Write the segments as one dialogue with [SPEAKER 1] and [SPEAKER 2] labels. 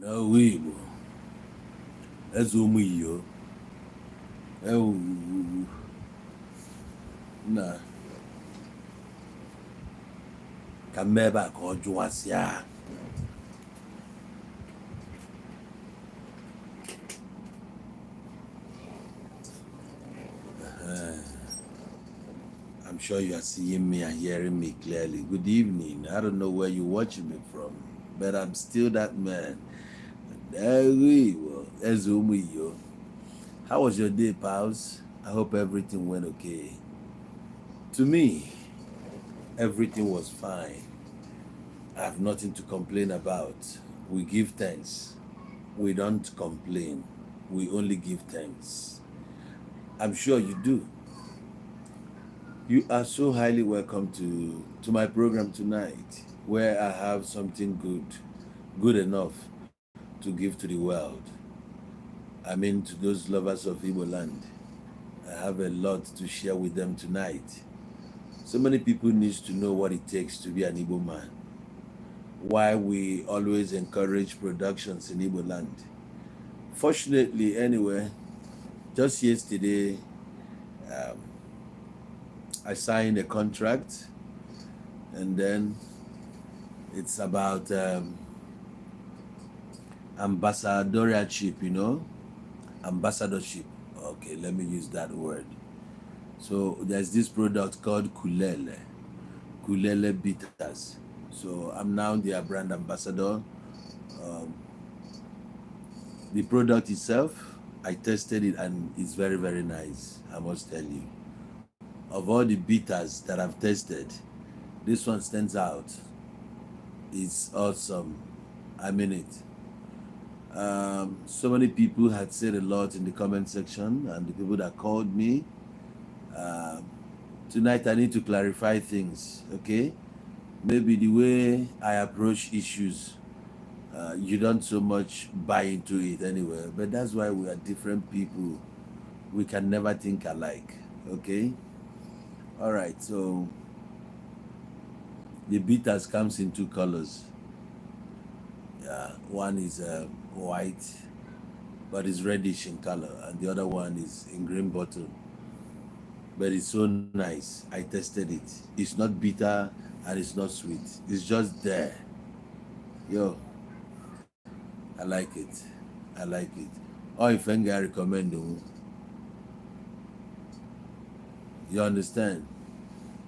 [SPEAKER 1] No Igbo. That's Igbo. Oh, nah. Come back or Juasia. I'm sure you are seeing me and hearing me clearly. Good evening. I don't know where you're watching me from, but I'm still that man. How was your day, pals? I hope everything went okay. To me, everything was fine. I have nothing to complain about. We give thanks. We don't complain. We only give thanks. I'm sure you do. You are so highly welcome to my program tonight, where I have something good enough to give to the world. I mean, to those lovers of Igbo land. I have a lot to share with them tonight. So many people need to know what it takes to be an Igbo man. Why we always encourage productions in Igbo land. Fortunately, anyway, just yesterday, I signed a contract, and then it's about ambassadorship, ambassadorship. Okay, let me use that word. So there's this product called Kulele Bitters. So I'm now their brand ambassador. The product itself, I tested it and it's very, very nice, I must tell you. Of all the bitters that I've tested, this one stands out. It's awesome. I mean it. So many people had said a lot in the comment section, and the people that called me. Tonight I need to clarify things, okay? Maybe the way I approach issues, you don't so much buy into it anyway, but that's why we are different people. We can never think alike, okay? All right, so the bitters comes in two colors. Yeah, one is white, but it's reddish in color, and the other one is in green bottle. But it's so nice. I tested it. It's not bitter and it's not sweet. It's just there. Yo, I like it. I like it. Oh, if I recommend you, you understand?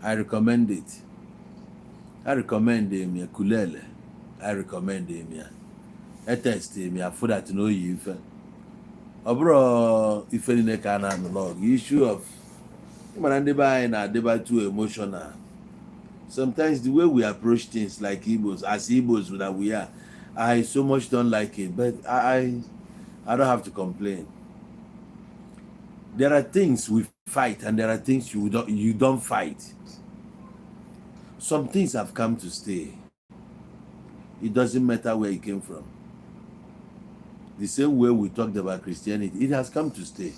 [SPEAKER 1] I recommend it. I recommend him ya kulele. I recommend him ya. I test him ya for that no you if. Obro if any ka na no issue of man na deba too emotional. Sometimes the way we approach things like Igbos, as Igbos that we are, I so much don't like it, but I don't have to complain. There are things we fight and there are things you don't fight. Some things have come to stay. It doesn't matter where it came from. The same way we talked about Christianity, it has come to stay.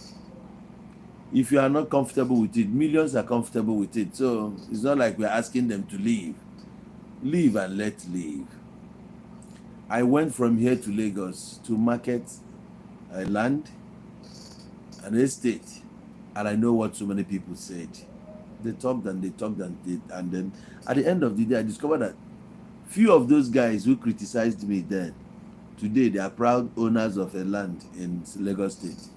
[SPEAKER 1] If you are not comfortable with it, millions are comfortable with it. So it's not like we're asking them to leave. Leave and let leave. I went from here to Lagos to market a land, an estate, and I know what so many people said. They talked and then at the end of the day, I discovered that few of those guys who criticized me then, today they are proud owners of a land in Lagos State.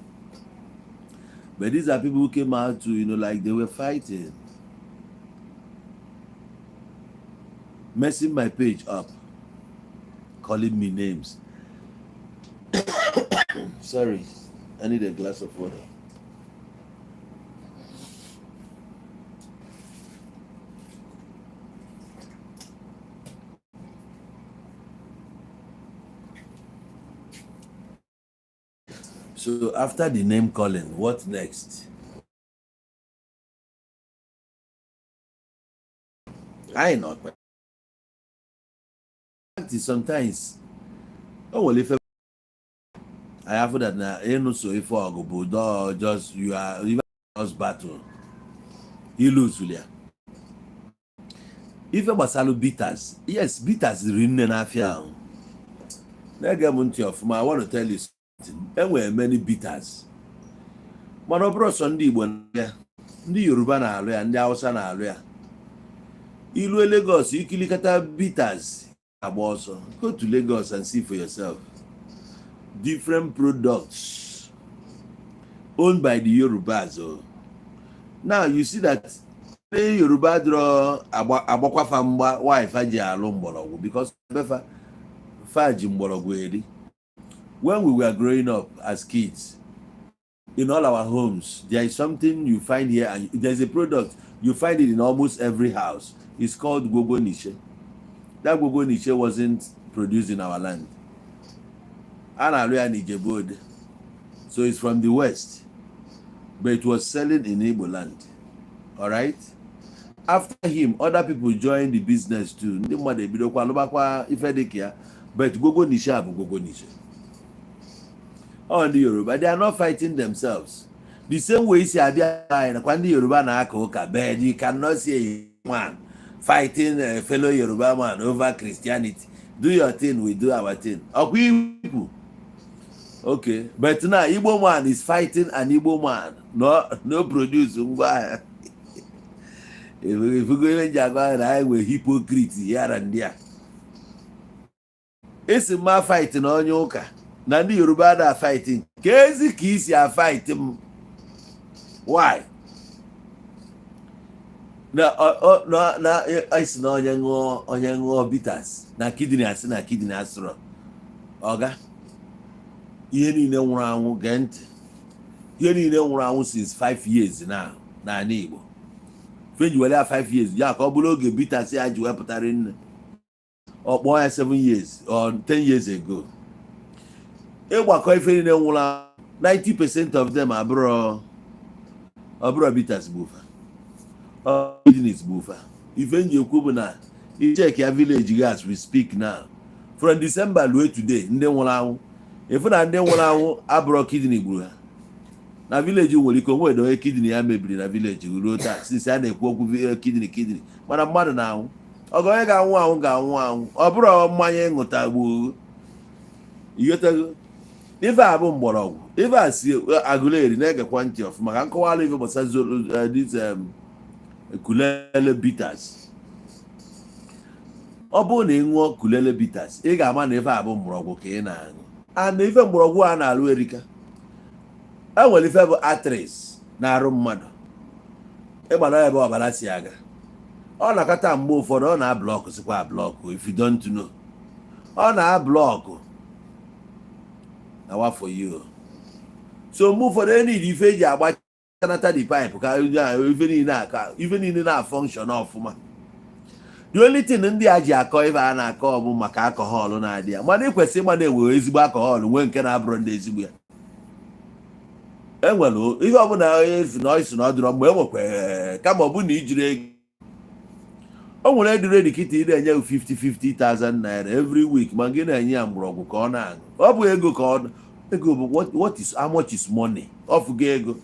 [SPEAKER 1] But these are people who came out to, like they were fighting, messing my page up, calling me names. Sorry, I need a glass of water. So after the name calling, what next? I not. Sometimes, oh well, if I have that now, so if I go just you are even just battle, you lose, Julia. If I was bitters, yes, bitters is really an affair. I want to tell you something. There were many bitters. Mana bro so ndị Igbo na ndị Yoruba na-alụ ya, ndị Hausa na-alụ ya. Ilu Lagos, ikilikata bitters agba ọsọ. Go to Lagos and see for yourself. Different products owned by the Yorubas. Now you see that the Yoruba draw agbakwa famba wife aji alụ mgbọrọgwụ because faji mgbọrọgwụ eri. When we were growing up as kids, in all our homes, there is something you find here, and there's a product you find it in almost every house. It's called gogo niche. That gogo niche wasn't produced in our land. So it's from the west, but it was selling in Igbo land. All right. After him, other people joined the business too. But gogo niche abu gogo niche. On the Yoruba, they are not fighting themselves. The same way when the Yoruba na aka but you cannot see one fighting a fellow Yoruba man over Christianity. Do your thing, we do our thing. Okay, but now Igbo man is fighting an Igbo man. No produce. If we go in Japan, I will hypocrite here and there. It's my fighting on Yoka. Na ndị Yoruba are fighting. Kezi ka isi are fighting. Why? Na isi na onye ṅụọ bitters na kidney asị na kidney asụrụ. Oga. Ihe niile nwụrụ anwụ gee ntị. Ihe niile nwụrụ anwụ since 5 years now na Igbo. Feji wele 5 years ya ka ọ bụrụ oge bitters ya ji wepụtara nne. Ọ kpọọ ya 7 years or 10 years ago. Ịgbakọ ife niile nwụrụ 90% of them abụrụ bitters bufa. Kidneys bufa. Ife nji ekwu bụ na check ya village gas we speak now. From December ruo today ndị nwụrụ anwụ. Ife na ndị nwụrụ anwụ abụrụ kidney gburu ha. Na village nwere ike onwe edowe kidney ya mebiri na village ruo taa since a na-ekwu okwu kidney. Mana mmadụ na-anwụ. Ọgọ onye ga-anwụ anwụ. Ọ bụrụ mmanya ịṅụta gboo. Iyotago. Ife abụ mgbọrọgwụ. Ife asị agụleri na-egekwa ntị ọfụma ka nkọwala ife gbasara these kulele bitters. Ọ bụrụ na ị ṅụọ kulele bitters, ị ga-ama na ife abụ mgbọrọgwụ ka ị na-aṅụ. And ife mgbọrọgwụ a na-alụ erika. Enwere ife bụ arteries na-arụ mmadụ. Ịgbara ebe ọbara si aga. Ọ na-akata mgbe ụfọdụ ọ na-ablọkụ sikwa ablọkụ if you don't know. Ọ na-ablọkụ. Now for you. So move for any ife ji agba chanata the pipe ka even in na function of ma. The only thing ndị a ji akọ ife a na-akọ bụ maka alcohol na-adị ya. Mana ekwesị ma na-ewe ezigbo alcohol nwe nke na-abụrụ ndị ezigbo ya. Enwere ihe ọbụla esi na isi na ọdụrọ mgbe enwekwe kama ọ bụ na ijiri ego. O nwere edire dikita ị na-enye 50,000 naira every week ma gị na-enye ya mgbọrọgwụ ka ọ na-aṅụ. Ọ bụ ego ka ọ ego bụ what is how much is money? Ọ fụgo ego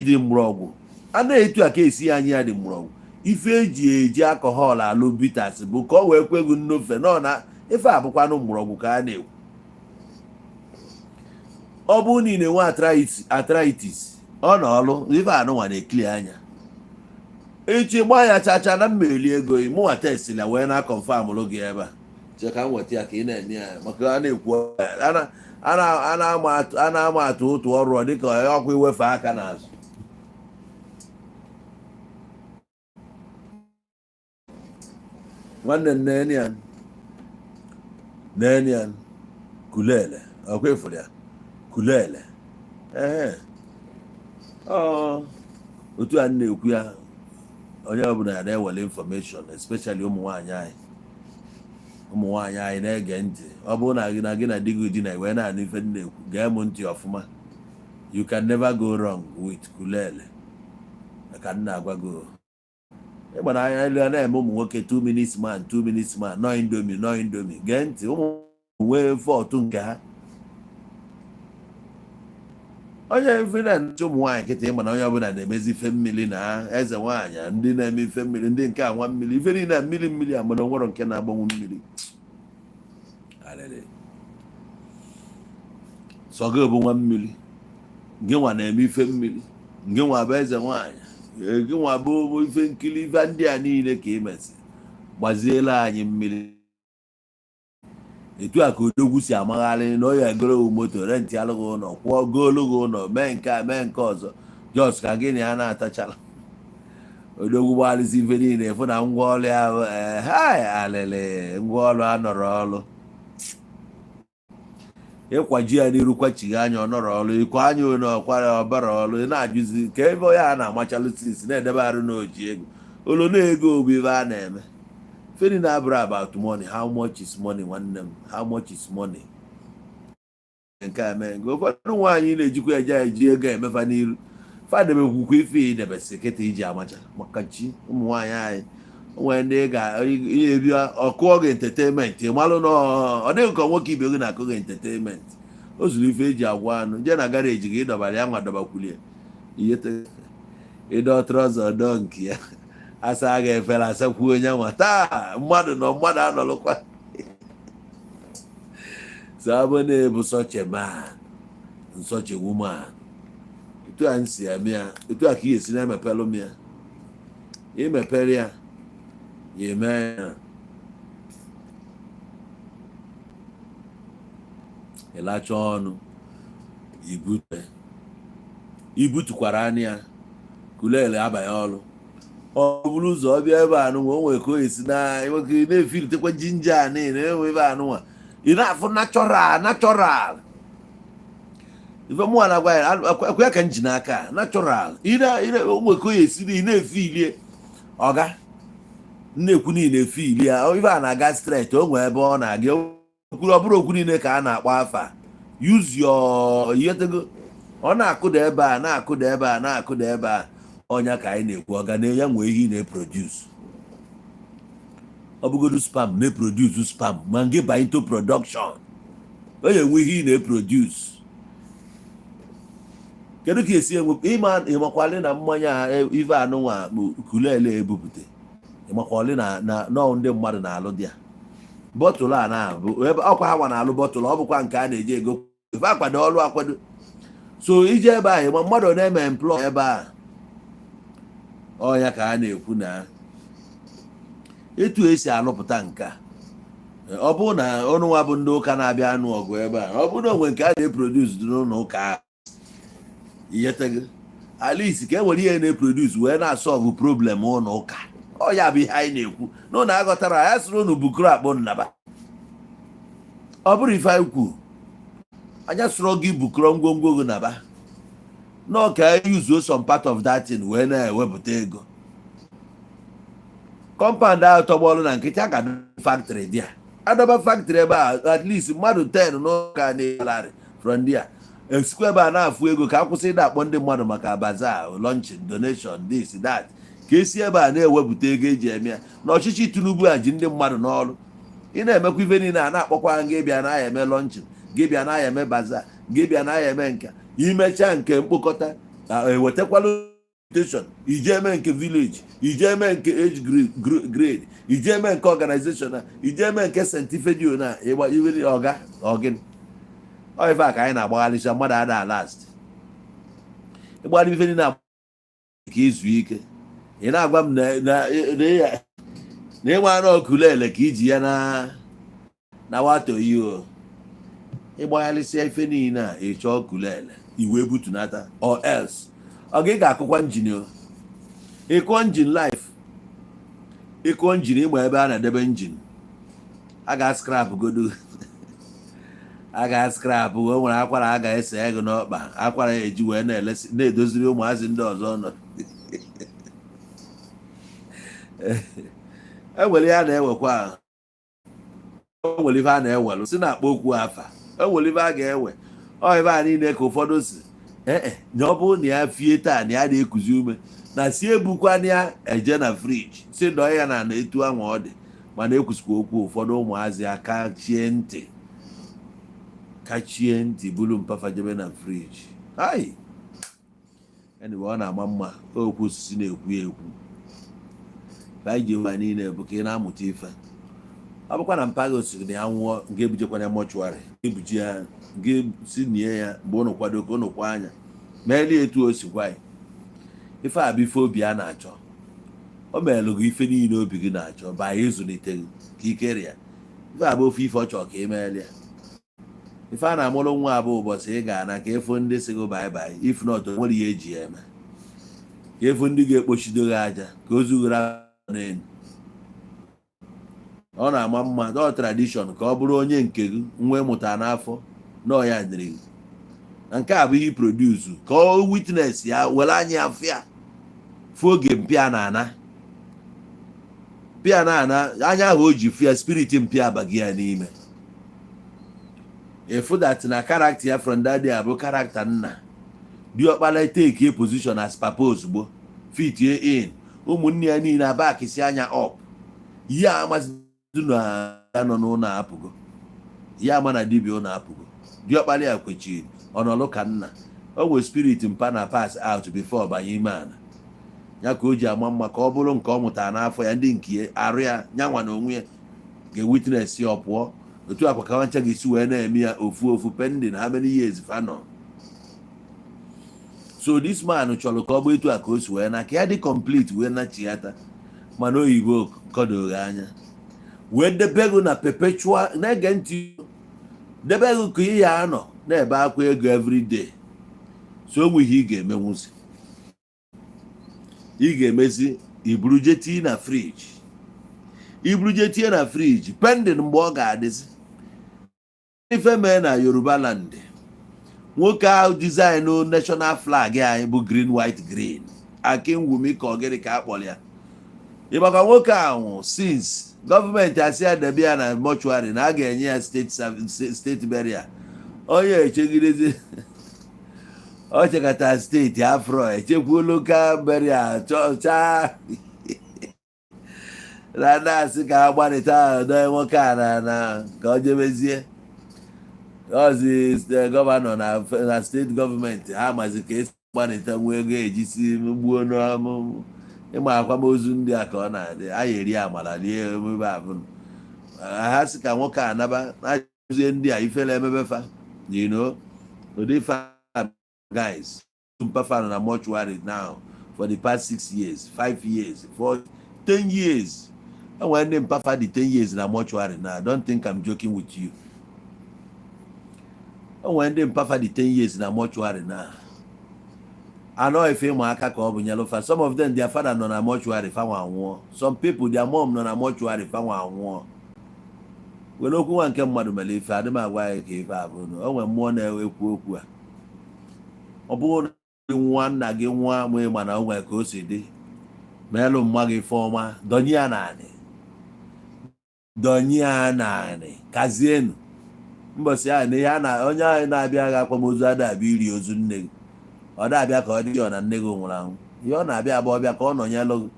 [SPEAKER 1] dị mgbọrọgwụ. A na-etu aka esi anyị ya dị mgbọrọgwụ. Ife eji alcohol alụ bitters bụ ka ọ wee kwego nnofe nọ na ife abụkwanụ mgbọrọgwụ ka a na-ekwu. Ọ bụ na ị na-enwe arthritis ọ na ọlụ ife anụnwa na-ekili anya. Echi gba ya chacha na mmeli ego mụnwa testila wee na-confirm lụ gị ebe a. Cheka nweta ya ka ị na-enye ya maka a na-ekwu a na-ama atụ otu ọrụ dịka ọkụ iwefe aka n'azụ. Nwanne Nenian kulele ọkwa ifuru ya kulele otu a na-ekwu ya onye ọbụla na-ewele information especially ụmụ nwaanyị anyị na-ege ntị. Ọ bụrụ na gị na di gị na wee na-anụ ife na-ekwu gee m ntị ọfụma. You can never go wrong with kulele. Ka m na-agwa gị ịgbana anya na-eme ụmụ nwoke 2 minutes man no indomie gee ntị ụmụ nwee fọtụ nke ha. Onye ife na-ntị ụmụ nwaanyị kịta ịma na onye ọbụla na-emezi ife mmiri na eze nwaanyị ndị na-eme ife mmiri ndị nke anwa mmiri ife niile mmiri amana nwere nke na-agbanwe mmiri. alele sogo bụ nwa mmiri gị nwa na-eme ife mmiri gị nwa bụ eze nwaanyị gị nwa bụ ife nkiri ife ndị a niile ka imesi gbaziela anyị mmiri etu a ka odogwu si amagharị na onye egoro moto renti alụghị ụlọ kwụọ goolụghị ụlọ mee nke a mee nke ọzọ jos ka gịnị a na-atachala odogwu gbalịsi ife niile fụ na ngwa ọrụ ahụ alele ngwa ọrụ anọrọ ọrụ ịkwaji ya n'iru kwachighị anya ọ nọrọ ọrụ ịkọ anya onye ọkwara ọbara ọrụ ị na-ajụzi ka ebe onye a na-amachalụ tis na-edebe arụ n'oji ego olo na-ego obu ebe a na-eme feni na-abụrụ about money. How much is money nwanne m? How much is money? nke a mee nke ụfọdụ nwaanyị na-ejikwa eji ego emefa n'iru fadebekwukwa ife idebe seketa iji amacha maka chi ụmụ nwaanyị anyị onwere ndị ga-eri ọkụọ gị entertainment malụ na ọ dịghị ka nwoke ibe gị na-akụ gị entertainment o zuru ife eji agwa anụ jee na garaji gị ịdọbara ya nwa dọbakwulie ịdọ trọza ọdọ nke ya asa ga efere asakwu onye nwa taa mmadụ nọ mmadụ anọlụkwa sabụ na-ebu such a man such a woman etu a nsi eme ya etu a ka ị esi na-emepelụ m ya imepere ya ya eme ya ịlacha ọnụ ibutukwara anya ya kulele abanye ọrụ ọ bụrụ ụzọ ọbịa ebe anụnwa o nwere ka o esi na-efilitekwa jinja a na-enwe ebe anụnwa ị na-afụ natural ife mụnwa na-agwa ya akwa ka m ji n'aka natural o nwere ka o esi ị na-efilie ọga na-ekwu niile efilie ya ife a na-aga straight o nwere ebe ọ na-aga ọ bụrụ okwu niile ka a na-akpọ afa use your yetego ọ na-akụda ebe a na-akụda ebe a na-akụda ebe a ọnya ka anyị na-ekwu ọga na ya nwee ihe na-eproduce ọ bụgodu spam na-eproduce spam ma nge ba into production onye enwe ihe na-eproduce kedu ka esi enwe ịmakwali na mmanya ife anụnwa kulele ebupụta ịmakwali na nọọ ndị mmadụ na-alụ dị ya bọtụlụ a na-abụ ebe ọkwa ha nwa na-alụ bọtụlụ ọ bụkwa nke a na-eji ego ife akwado ọrụ akwado so ije ebe ahụ ma mmadụ na-eme emplọ ebe a ọnya ka a na-ekwu na etu esi alụpụta nka ọ bụrụ na ọnụnwa bụ ndị ụka na-abịa anụ ọgụ ebe a ọ bụrụ na onwe nke a na-eproduce dị n'ụlọ ụka iyetegị alisi ka e nwere ihe na-eproduce wee na-asọvụ problem ụlọ ụka ọ ya bụ ihe anyị na-ekwu n'ụlọ aghọtara ya sịrị unu bukuru akpụ nnaba ọ bụrụ ife anyị kwuru anya sụrụ gị bukuru ngwongwo gị naba nọ ka yuzuo some part of that thing wee na-ewepụta ego kọmpand ahụ tọgbọlụ na nkịtị aka factory dị a adọba factory ebe a at least mmadụ 10 n'ụka na-elarị from ndị a esikwa ebe a na-afụ ego ka akwụsị ịda akpọ ndị mmadụ maka bazaar launching donation this that ka esi ebe a na-ewepụta ego eji eme ya na ọchịchị Tinubu a ji ndị mmadụ n'ọrụ ị na-emekwa ife niile a na-akpọkwa gị bịa na ya eme launching gị bịa na ya eme bazaar gị bịa na ya eme nka imecha nke mkpokọta ewetakwala invitation ije eme nke village ije eme nke age grade ije eme nke organization ije eme nke scientific na ịgba iwe ọga ọgịnị ọ ife a ka anyị na-agbaghalịcha mmadụ ada last ịgbara ife niile na ka izu ike ị na-agwa m na ịnwe anụ ọkụlele ka iji ya na wato iyo ịgbaghalịsịa ife niile a ịchọ ọkụlele iwe butunata or else ọ gị ga-akụkwa njin ịkụọ njin life ịkụọ njin ịgba ebe a na-edebe njin a ga-skrap godo a ga-skrap o nwere akwara a ga-ese ego n'ọkpa akwara ya eji wee na-edoziri ụmụazị ndị ọzọ nọ enwere ihe a na-ewekwa enwere ife a na-ewelụ si na-akpọ okwu afa enwere ife a ga-ewe ọ ife a niile ka ụfọdụ si nye ọ bụrụ na ya fie taa na ya na-ekuzi ume na si ebukwana ya eje na friji si dọọ ya na etu anwa ọ dị mana ekwusikwa okwu ụfọdụ ụmụazị aka kachie ntị buru mpafa jebe na friji ai anyway ọ na-ama mma okwu osisi na-ekwu ya ekwu anyị ji nwa niile bụ ka ị na-amụta ife abụkwa na mpaghara osiri na ya nwụọ nke ebujekwana mọchụarị ebuji ya nke si nie ya mgbe ụnụ kwado ka ụnụ kwa anya meelie etu o si gwa ya ife a bụ ife obi a na-achọ o meelụ gị ife niile obi gị na-achọ ba ya ịzụlite gị ka ikere ya ife a bụ ofe ife ọ chọrọ ka ị meelie ife a na-amụrụ nwa abụ ụbọchị ị ga-ana ka ịfụ ndị si gị baịbaị if not nwere ihe eji ya eme ka ịfụ ndị ga-ekpochido gị aja ka o zughara n'elu ọ na-ama mma dọọ tradishọn ka ọ bụrụ onye nke gị nwa ịmụta n'afọ nọọ ya nyere gị na nke a bụ ihe produce ka o witness ya were anya afịa fụ oge mpịa na-ana pịa na-ana anya ahụ o ji fịa spirit mpịa abaghị ya n'ime efu that na karakta ya from that day abụ karakta nna diọkpala take a position as papa ozugbo fit in ụmụnne ya niile abakisi anya up ihe amazi na nọ n'ụlọ apụgo ya ama na dibịa ụlọ apụgo diọkpala ya kwechiri ọnọlụ ka nna o nwere spirit mpa na pass out before banye ime ana ya ka o ji ama mma ka ọ bụrụ nke ọ mụtara n'afọ ya ndị nke arụ ya nyanwa na onwe ya ga-witness ya pụọ otu akwa ka nwancha ga-esi wee na-eme ya ofu pending how many years fa nọ so this man chọrọ ka ọ bụ etu a ka o si wee na ka ya dị complete wee nachighata mana oyibo kọdoghị anya wee debego na perpetual na-ege ntị debego ka ị ya anọ na-ebe akwa ego everyday so onwe ihe ị ga-emenwuzi ị ga-emezi iburu tie na friji iburu tie na friji pending mgbe ọ ga-adịzi ife mee na Yoruba land nwoke ahụ dizaịnụ national flag anyị bụ green white green Akinwumi ka ọ gịnị ka akpọrọ ya ịgbakwa nwoke ahụ since gọọmenti asị ya debe ya na mọchụarị na a ga-enye ya steeti burial onye echegidezi ọ chekata steeti afro echekwuo lokal burial chọcha na na-asị ka ha gbanịta do nwoke a na ka ọ jebezie ozi gọvanọ na steeti gọọmenti ha mazi ka esi gbanịta nwa ego ejisi gbuo n'ọmụ ịma akwamozu ndị a ka ọ na-adị anyị eri amala rie emebe abụrụ ha sị ka nwoke a naba na-ajụzie ndị a ifele emebefa ụdị guys mpafa na mortuary now for the past 6 years 5 years for 10 years when ndị mpafa dị 10 years na mortuary now I don't think I'm joking with you when ndị mpafa dị 10 years na mortuary now anọ ife ịma aka ka ọ bụ nyelufa some of them their father nọ na mortuary fanwa anwụọ some people their mom nọ na mortuary fanwa anwụọ were okwu nwa nke mmadụ mere ife adị m agwa ya ka ife abụrụ o nwere mmụọ na-ekwu okwu a ọ bụrụ na nwa nna gị nwa ma mana o nwere ka o si dị meelụ mma gị ife ọma donye ya naanị kazienu mbọsị ahụ na ihe onye anyị na-abịa agha akwamozu ada abịa iri ozu nne gị ọ na-abịa ka ọ dị ọ na nne gị nwụrụ anwụ ihe ọ na-abịa abụ ọbịa ka ọ nọnyelụ gị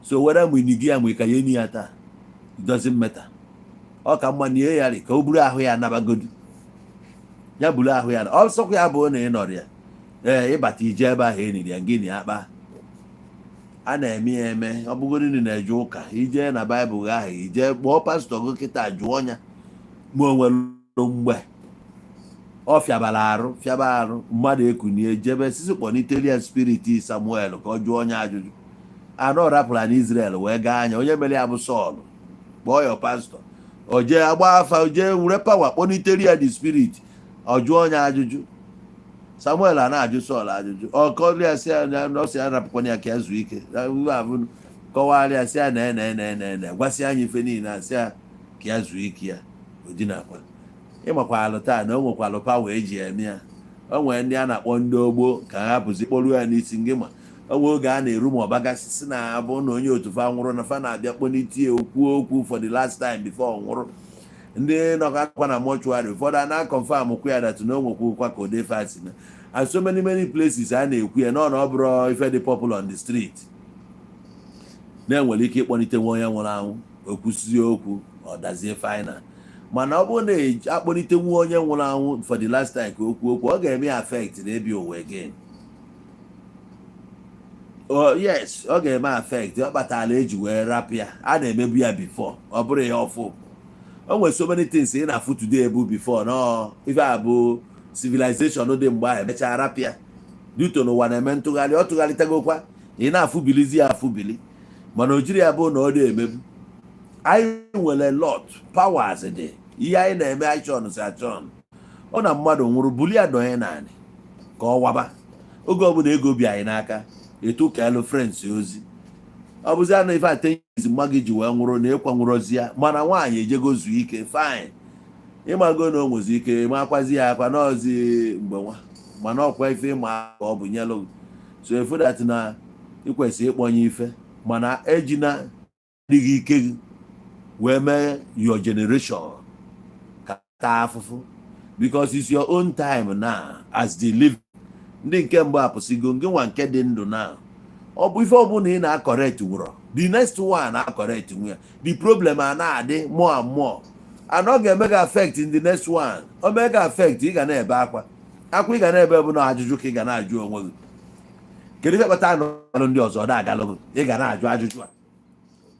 [SPEAKER 1] so were mgbe ini gị ya mgbe ka ya enyi ya taa dozi mmeta ọ ka mma na ihe ya ka o buru ahụ ya nabagodu ya buru ahụ ya ọsọkwa ya bụ na ị nọrọ ya ịbata ije ebe ahụ eniri ya gịnị akpa a na-eme ya eme ọ bụgoro ndị na-eje ụka ije na baịbụl ahụ ije kpọọ pastọ gị kịta jụọ ya ma o nwere mgbe ọ fịaba arụ mmadụ ekunie jebe sisi kpọnitelian spiriti Samuel ka ọ jụọ onye ajụjụ anọ rapụra na Israel wee gaa anya onye mere ya bụ Sọl kpọọ ya pastọ o jee agba afa jee were pawa kpọnitelia the spirit ọ jụọ onye ajụjụ Samuel a na-ajụ Sọl ajụjụ ọ kọrịa sị ya na ọ sị ya rapụkwana ya ka ya zuo ike kọwarịa sị ya na gwasị anya ife niile asị ya ka ya zuo ike ya odinakwa ịmakwa alụ taa na o nwekwalụ pawa eji eme ya o nwere ndị a na-akpọ ndị ogbo ka ha bụzi kpọruo ya n'isi ngị ma o nwee oge a na-eru ma ọbagasị si na abụ na onye otu fa nwụrụ na fa na-abịa kpọnitie okwu for the last time before ọ nwụrụ ndị nọkwa na mortuary ụfọdụ a na-akọnfam kwu ya dat na o nwekwukwa ka ode fasi na and so many places a na-ekwu ya na ọ bụrụ ife dị popular on the street na-enwere ike ịkpọnite nwa onye nwụrụ anwụ okwusie okwu ọ dazie final mana ọ bụrụ na akpọlite nwa onye nwụrụ anwụ for the last time ka okwu ọ ga-eme affect na ebi ụwa again yes ọ ga-eme affect ọ kpatara eji wee rapụ ya a na-emebu ya before ọ bụrụ ya ọfụ nwere so many things ị na-afụ today ebu before no ife abụ civilization dị mgbe ahụ emechaa rapịa duto n'ụwa na-eme ntụgharị ọ tụgharịtagokwa ị na-afụbilizi ya afụbili mana o jiri ya bụ na ọ dị emebu anyị nwere lot powers dị ihe anyị na-eme achọn si achọn ọ na mmadụ nwụrụ buli ya donye naanị ka ọ waba oge ọbụla ego bi anyị n'aka etu ka elu frens ozi ọ bụzi a na ife atenyizi mma gị ji wee nwụrụ na ịkwa nwụrọzi ya mana nwaanyị ejego zuo ike fine ịmago na o nwezi ike makwazi ya akwa n'ọzi mgbe nwa mana ọkwa ife ịma ka ọ bụ nyelụ so efu dat na ikwesị ịkpọnye ife mana ejina adịghị ike gị wee mee your generation ka taa afụfụ because it's your own time now as the living ndị nke mbụ apụsigo ngị nwa nke dị ndụ na ọ bụ ife ọbụla ị na-akọrekt wụrọ the next one na-akọrekt nwe ya the problem a na-adị more and more and ọ ga-eme ga affect in the next one ọ mee ga affect ị ga na-ebe akwa ị ga na-ebe bụ na ajụjụ ka ị ga na-ajụ onwe gị kedu ife kpata anụ ndị ọzọ na-agalụ gị ị ga na-ajụ ajụjụ a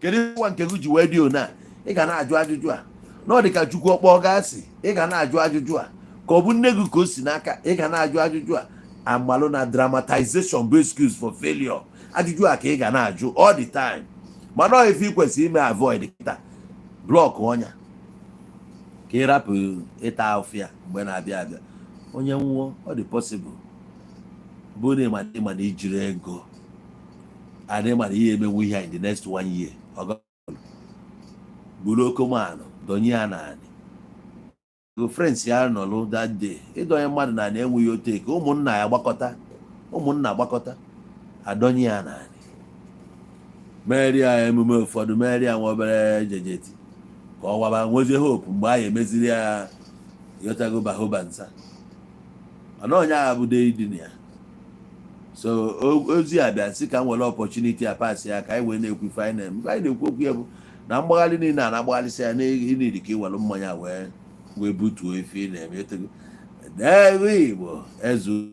[SPEAKER 1] kedu nwa nke gị ji wee dị ona ị ga na-ajụ ajụjụ a na ọ dị ka Chukwu ọkpọ gasị ị ga na-ajụ ajụjụ a ka ọ bụ nne gị ka o si n'aka ị ga na-ajụ ajụjụ a amalụ na dramatization bụ excuse for failure ajụjụ a ka ị ga na-ajụ all the time mana ọ ife ị kwesịrị ime avoid kịta blọk ọnya ka ị rapụ ịta afịa mgbe na-abịa abịa onye nwụọ ọ dị possible bụ na ịma na ijiri ego adị ma na ihe emenwu ihe in the next 1 year buru okomanụ donye ya naanị frens ya nọlụ that day ịdonye mmadụ na enweghị ote ka ụmụnna gbakọta adonye ya naanị meri ya emume ụfọdụ meri ya nwa obere jejeti ka ọ waba nwezie hope mgbe anyị emeziri ya yotago bahoba nsa mana onye agha bụ dị na ya so ozi a bịa sị ka m nwere opportunity a pasị ya ka anyị wee na-ekwu ife anyị na-ekwu okwu ya bụ na mgbagharị niile a na-agbagharịsị ya n'iri ka iwere mmanya wee butuo ife ị na-eme etego dewe Igbo ezu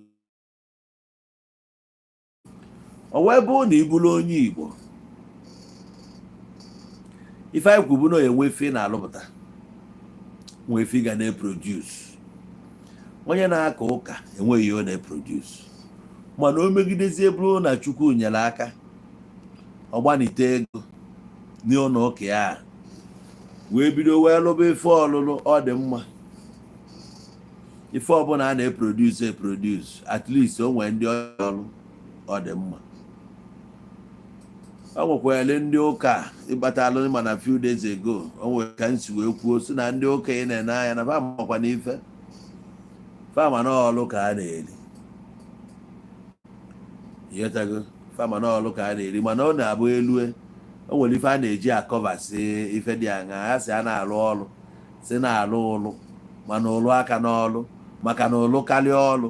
[SPEAKER 1] o wee bụ na ibulu onye Igbo ife anyị kwubu na enwe ife na-alụpụta nwe ife ga na-eproduce onye na-aka ụka enweghị ihe ọ na-eproduce mana o megidezie bụrụ na Chukwu nyere aka ọgbanite ego n'ụlọ ụka ya wee bido wee lụba ife ọlụlụ ọ dị mma ife ọbụla a na-eproduce at least o nwee ndị ọrụ ọ dị mma ọ nwekwara ndị ụka ịkpatalụ mana few days ago o nwere ka nsi wee kwuo si na ndị ụka ị na-ene anya na famakwa n'ife fama n'ọlụ ka a na-eri yetago fama n'ọlụ ka a na-eri mana ọ na-abụ elue o nwere ife a na-eji akọvasị ife dị aṅa ha si a na-alụ ọlụ si na-alụ ụlụ mana ụlụ aka n'ọlụ maka na ụlụ karịa ọlụ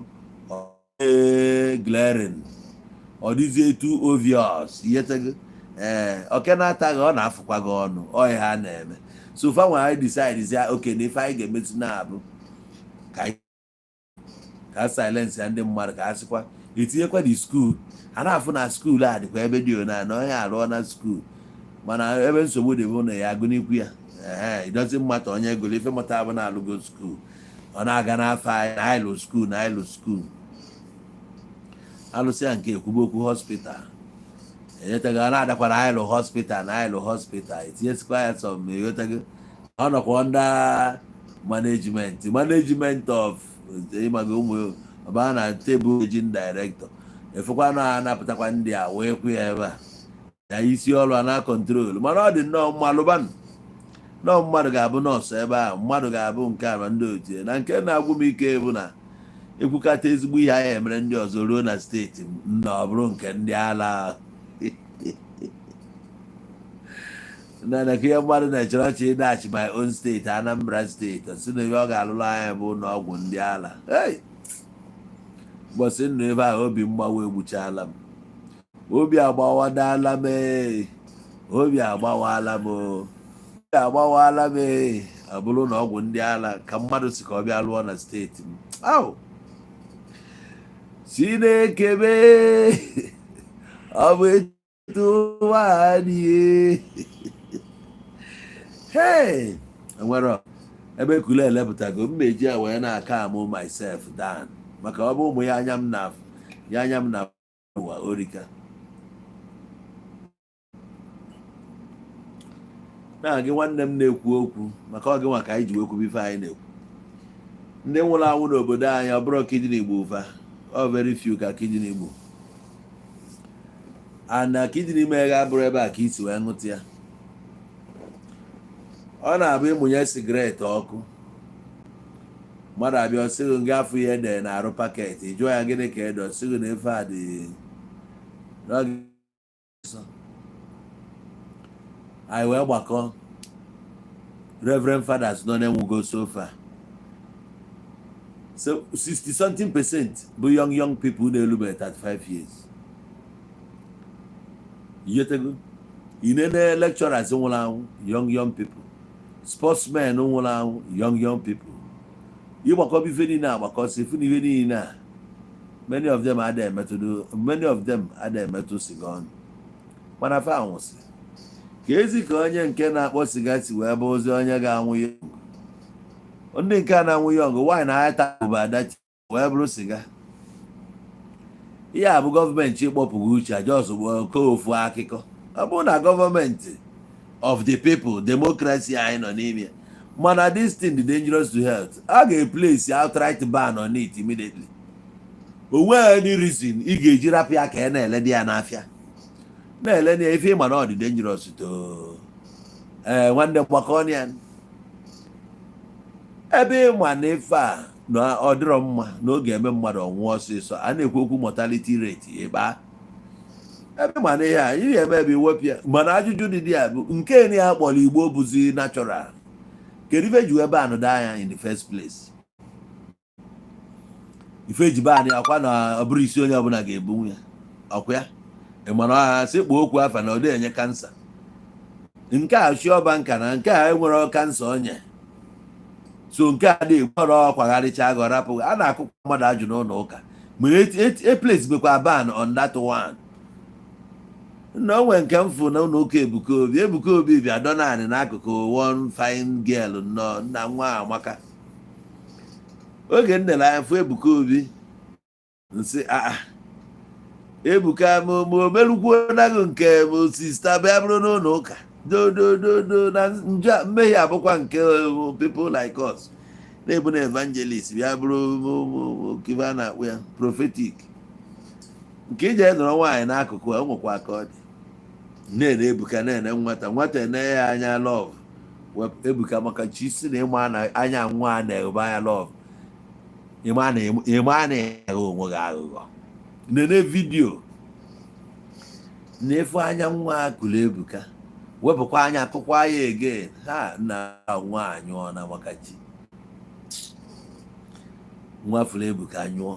[SPEAKER 1] glaring ọ dịzie etu obvious yetago oke na-ataghị ọ na-afụkwa gị ọnụ ọhịa ha na-eme so fa nwere anyị decide ya oke na ife anyị ga-emezi na-abụ ka silence ya ndị mmadụ ka a sịkwa etinyekwa di skuul a na-afụ na skuul a dịkwa ebe dị ona na onye arụọ na skuul mana ebe nsogbu dị bụ na ya agụnikwu ya idozi mmata onye egolo ife mụta abụ na-alụgo skuul ọ na-aga n'afọ anyị na ịlụ skuul alụsị ya nke ekwubokwu hospital enyetago na-adakwara ịlụ hospital etinyesikwa ya sọm eghọtago ọ nọkwa ndị management of ịmago ụmụ ọba na tebụl ejin director efekwa na anapụtakwa ndị a wee kwu ya ebe a ya isi ọrụ a na kọntrol mana ọ dị nnọọ mmalụbanụ nnọọ mmadụ ga-abụ nọọsụ ebe ahụ mmadụ ga-abụ nke a ma ndị otie na nke na-agwụ m ike bụ na ekwukata ezigbo ihe anyị emere ndị ọzọ ruo na steeti na ọ bụrụ nke ndị ala na ka ihe mmadụ na-echere ọchị ịdachi my own steeti Anambra steeti si na ebe ọ ga-alụrụ anya bụ na ọgwụ ndị ala ụbọchị nnu ebe ahụ obi mgbawa egbuchala m obi agbawala m ọ bụrụ na ọgwụ ndị ala ka mmadụ si ka ọ bịa lụọ na steeti m Chineke mee ọ bụ etu nwaanyị enwere ebe kule elepụtago mmeji a wee na-aka amụ myself down maka ọ bụ ụmụ ya anya m na ụwa orika na gị nwanne m na-ekwu okwu maka ọ gị nwa ka anyị ji wekwu ife anyị na-ekwu ndị nwụrụ anwụ n'obodo anyị ọ bụrụ kidney Igbo ụfa ọ very few ka kidney Igbo ana kidney meghe abụrụ ebe a ka isi wee ṅụta ya ọ na-abụ ịmụnye sigaret ọkụ mmadụ abịa ọsịgụ nga afọ ihe ede na-arụ paketi jụọ ya gịnị ka ede ọsịgụ na efe a dị anyị wee gbakọ reverend fathers nọ na-enwugo sofa so 60-something% bụ young people na-elube 35 years yetego inene lecturers nwụrụ anwụ young people sportsmen nwụrụ anwụ young people ịgbakọ ife niile agbakọsị ife n'ihe niile a many of them ada emetụ siga ọnụ mana fa anwụsị ka ezi ka onye nke na-akpọ siga si wee bụ ozi onye ga-anwụ yọng ndị nke a na-anwụ yọng nwaanyị na-ata bụ adachi wee bụrụ siga ihe a bụ gọọmenti ịkpọpụghị uche aja ozugbo ka ofu akụkọ ọ bụrụ na gọọmenti of the people democracy anyị nọ n'ime mana this thing is dangerous to health a ga-place outright ban on it immediately o nweghị any reason ị ga-eji rapịa ka ị na-ele dị ya n'afịa na-ele ya ife ịma na ọ dị dangerous to nwanne mgbakọ ya ebe ịma na ife a na ọ dịrọ mma na ọ ga-eme mmadụ ọnwụọ ọsịsọ a na-ekwu okwu mortality rate ịba ebe ma na ihe a ihe eme ebe iwepụ ya mana ajụjụ dị ya bụ nke na ya kpọrọ Igbo bụzi natural kedu ife ji ebe anụ daa ya in the first place ife ji be anyị akwa na ọ bụrụ isi onye ọbụla ga-ebunwu ya ọkwa ya ịmana ọha sị kpọọ okwu afa na ọ dị enye kansa nke a chi ọba nka na nke a enwere kansa onye so nke a dị gbọrọ ọkwagharịcha agụ rapụ a na-akụkọ mmadụ ajụ n'ụlọ ụka mere eplesi bekwa ban on that one na onwe nke mfụ na ụlọ ụka Ebuka Obi bịa dọ naanị n'akụkụ one fine girl nọ nna nwa amaka oge nnele anya fụ Ebuka Obi nsị Ebuka ma omerukwu naghị nke sista bịa bụrụ n'ụlọ ụka dodododo na mmehie abụkwa nke people like us na-ebu na evangelist bịa bụrụ kiva na-akpụ ya prophetic nke ije nọrọ nwaanyị n'akụkụ a nwekwa aka ọ dị na-ene Ebuka na-ene nwata ene ya anya love Ebuka maka chi si na ịma na anya nwa na-ebe anya love ịma na-eghe onwe gị aghụghọ nene vidio na-efu anya nwa akụrụ Ebuka wepụkwa anya akụkwa ya again ha na nwa anyụọ na maka chi nwa fụrụ Ebuka nyụọ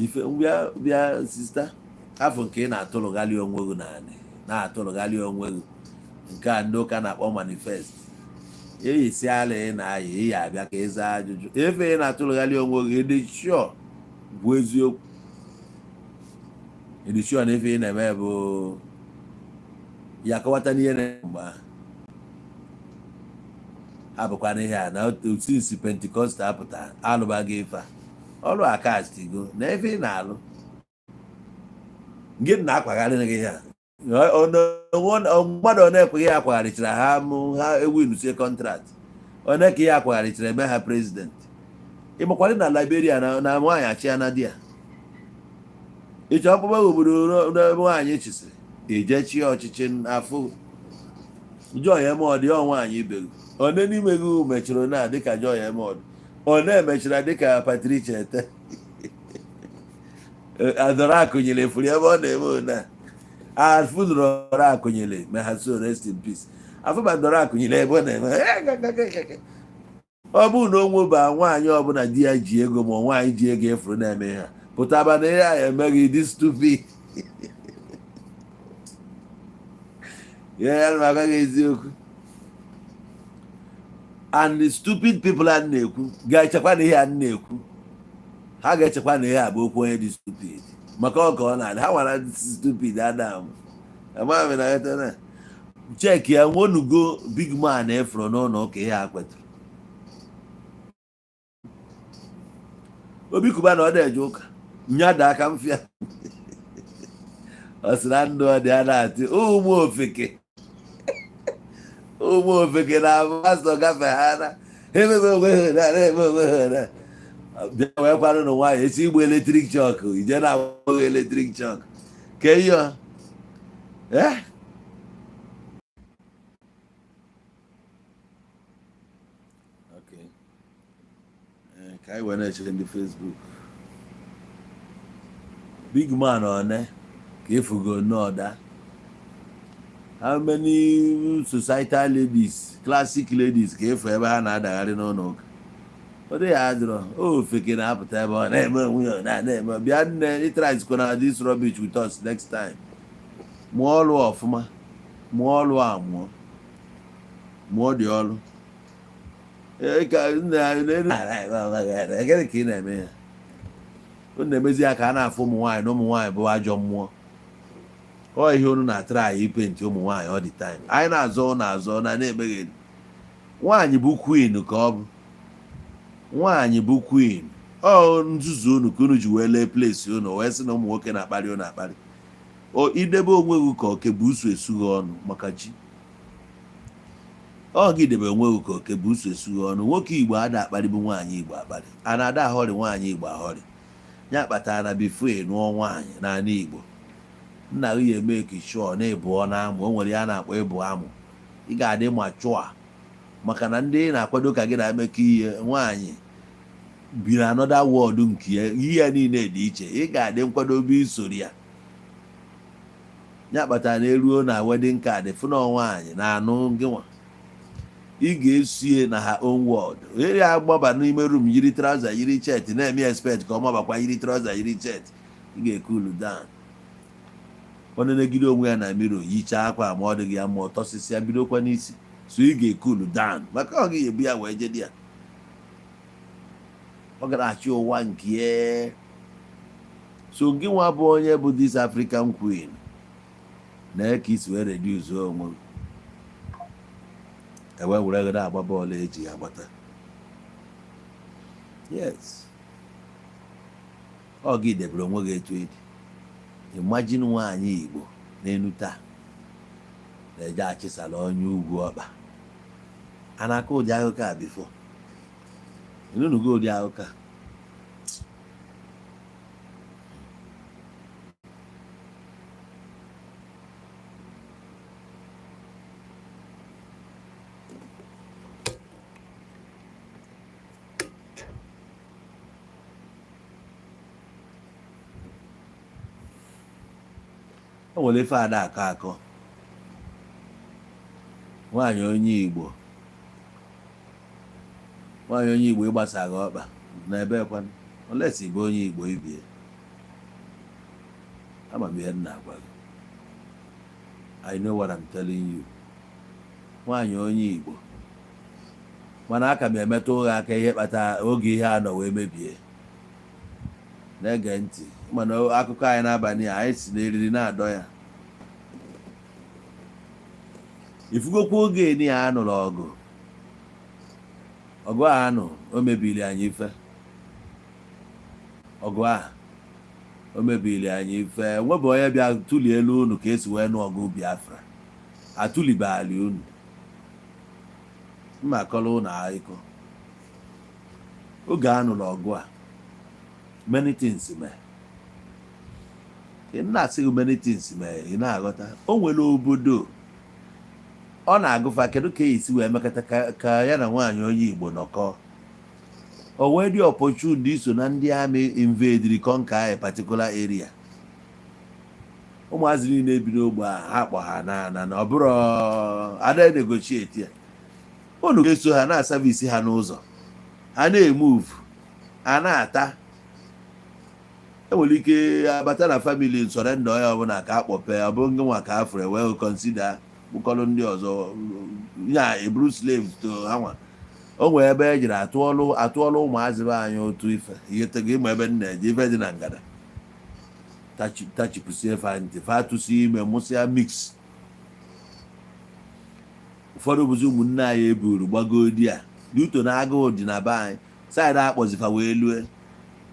[SPEAKER 1] ife bịa sista afọ nke ị na-atụlụgharị onwe gị na-atụlụgharị onwe gị nke a ndị ụka na-akpọ manifest eyisi ala ị na-aya iyi abịa ka ịza ajụjụ efe ị na-atụlụgharị onwe gị dị sure bụ eziokwu ịdị sure na efe ị na-eme bụ ya kọwata n'ihe na mgbe ha bụkwa n'ihe a na otu isi Pentikọstal apụta alụbaghị ife a ọrụ akastigo na efe ị na-alụ gị na-akwagharị gị ha mmadụ ọ na-ekweghị ya akwagharịchara ha ewinusie kọntrakt onye ka ihe akwagharịchara eme ha prezident ịmakwadị na Liberia na nwaanyị achịa na di ya ịchọ mkpụkpọ obodo n'ebe nwaanyị chisiri ejechi ọchịchị afọ Joy Emod nwaanyị ibegu one n'ime gị mechiri na dịka Joy Emod ọ na-emechira dịka Patricia Ete adọrọ akụnyere furu ebe ọ na-eme na afụdọrọ akụnyere ma ha so rest in peace afụba dọrọ akụnyere ebe ọ na-eme ọ bụrụ na onwe ba nwaanyị ọbụla di ya ji ego ma nwaanyị ji ego efuru na-eme ha pụtaba na ihe a emeghị dị stupid ya agaghị eziokwu and the stupid people a na-ekwu ga-echekwa na ihe a na-ekwu ha ga-echekwa na ihe a bụ okwu onye dị stupid maka ọka ọ na-adị ha nwara stupid Adam amaghị na check ya nwonugo big man efro n'ụlọ ụka ihe a kwetara obi kuba na ọ na-eje ụka nyada aka mfịa ọ sị na ndụ ọ dị a na-atị ụmụ ofeke na pastọ gafe ha na emebe onwe ha na-eme onwe ha na bịa wee kwarụ na nwaanyị esi igbo eletrik chọk ije na-agbaghị eletrik chọk ke ihe ka anyị wee na-echere ndị Facebook big man one ka efugo n'ọda how many societal ladies classic ladies ka efu ebe ha na-adagharị n'ụlọ ụka ọ dị ya adịrọ ofeke na-apụta ebe ọ na-eme onwe ya na-eme bịa nne ịtrazikwa na this rubbish with us next time mụọ ọrụ ọfụma mụọ ọrụ a mụọ dị ọrụ gịnị ka ị na-eme ya unu na-emezi ya ka a na-afụ ụmụ nwaanyị na ụmụ nwaanyị bụ ajọ mmụọ ọ ihe unu na-atara anyị ipenti ụmụ nwaanyị ọ dị taịm anyị na-azọ na-emeghị nwaanyị bụ queen ka ọ bụ nwaanyị bụ queen ọ nzuzu unu ka unu ji wee lee plesi unu wee sị na ụmụ nwoke na-akparị unu akparị idebe onwe gị ka oke bụ usu esughi ọnụ maka ji ọ gị debe onwe gị ka oke bụ usu esughi ọnụ nwoke Igbo ada akparịbụ nwaanyị Igbo akparị a na-ada ahọrị nwaanyị Igbo ahọrị ya kpatara na bifo nụọ nwaanyị n'ala Igbo nna gị ya eme ka chụọ na ịbụọ na amụ o nwere ya na-akpọ ịbụ amụ ị ga-adị ma chụọ maka na ndị na-akwado ka gị na-emekọ ihe nwaanyị biri anọda wọdụ nke ya ihe ya niile dị iche ị ga-adị nkwadobe isoro ya kpatara na eruo na wedin kaadị fụna nwaanyị na-anụ gị nwa ị ga-esie na ha own world eri agbaba n'ime rum yiri trauza yiri chet na-eme expect ka ọ mabakwa yiri trauza yiri chet ị ga-ekulu down ọ na-enegide onwe ya na miro yichaa akwa ma ọ dịghị ya ma ọ tọsịsịa bidokwa n'isi so ị ga-ekulu down maka ọ ga-ebu ya wee jedi ya ọ gara achị ụwa nke so gị nwa bụ onye bụ this African queen na ka isi wee reduce onwe ewe were gada agba bọọlụ eji agbata yes ọ gị debere onwe gị etu ịdị imagine nwaanyị Igbo n'enu taa na-eje achịsala onye ugwu ọkpa a na-akọ ụdị akụkọ a bifo enunugo ụdị akụkọ o nwere ife ada akọ nwaanyị onye Igbo ịgbasaghị ọkpa na ebe kwanụ olesi bụ onye Igbo ibie ama m ihe m na-agwa gị I know what I'm telling you nwaanyị onye Igbo mana aka m emetụ ụgha aka ihe kpata oge ihe a nọ wee mebie na-ege ntị mana akụkọ anyị n'abalị a anyị si n'eriri na-adọ ya ifugokwa oge ni ya anụrụ ọgụ a anụ o mebiri anyị ife ọgụ a o mebiri anyị ife nwebụ onye bịa tụli elu unu ka esi wee nụ ọgụ Biafra atụlibali unu mma akọrọ unu akụkọ oge anụrụ ọgụ a many things mee ị na-asị gị many things mee ị na-aghọta o nwere obodo ọ na-agụfa kedu ka esi wee mekọta ka ya na nwaanyị onye Igbo nọkọ o wee dị opportunity so na ndị amị invadiri conquer a particular area ụmụazị niile bi n'ogbe a ha kpọ ha na ọ bụrụ ada negotiate ya unu ga-eso ha na savisi ha n'ụzọ ha na-emove ha na-ata enwere ike abata na family surrender onye ọbụla ka akpọpe ọ bụrụ ngị nwa ka afre wee consider bụkọrọ ndị ọzọ ya eburu slaves to ha nwa o nwere ebe e jiri atụọlụ ụmụazị be anyị otu ife ihetego ịma ebe nna eji ife dị na ngada tachipụsie fa ntị fa atụsi ime mụsịa mix ụfọdụ bụzi ụmụnne anyị eburu gbagoo di a dị uto na agụụ dị na be anyị saịdị akpọzifa wee lue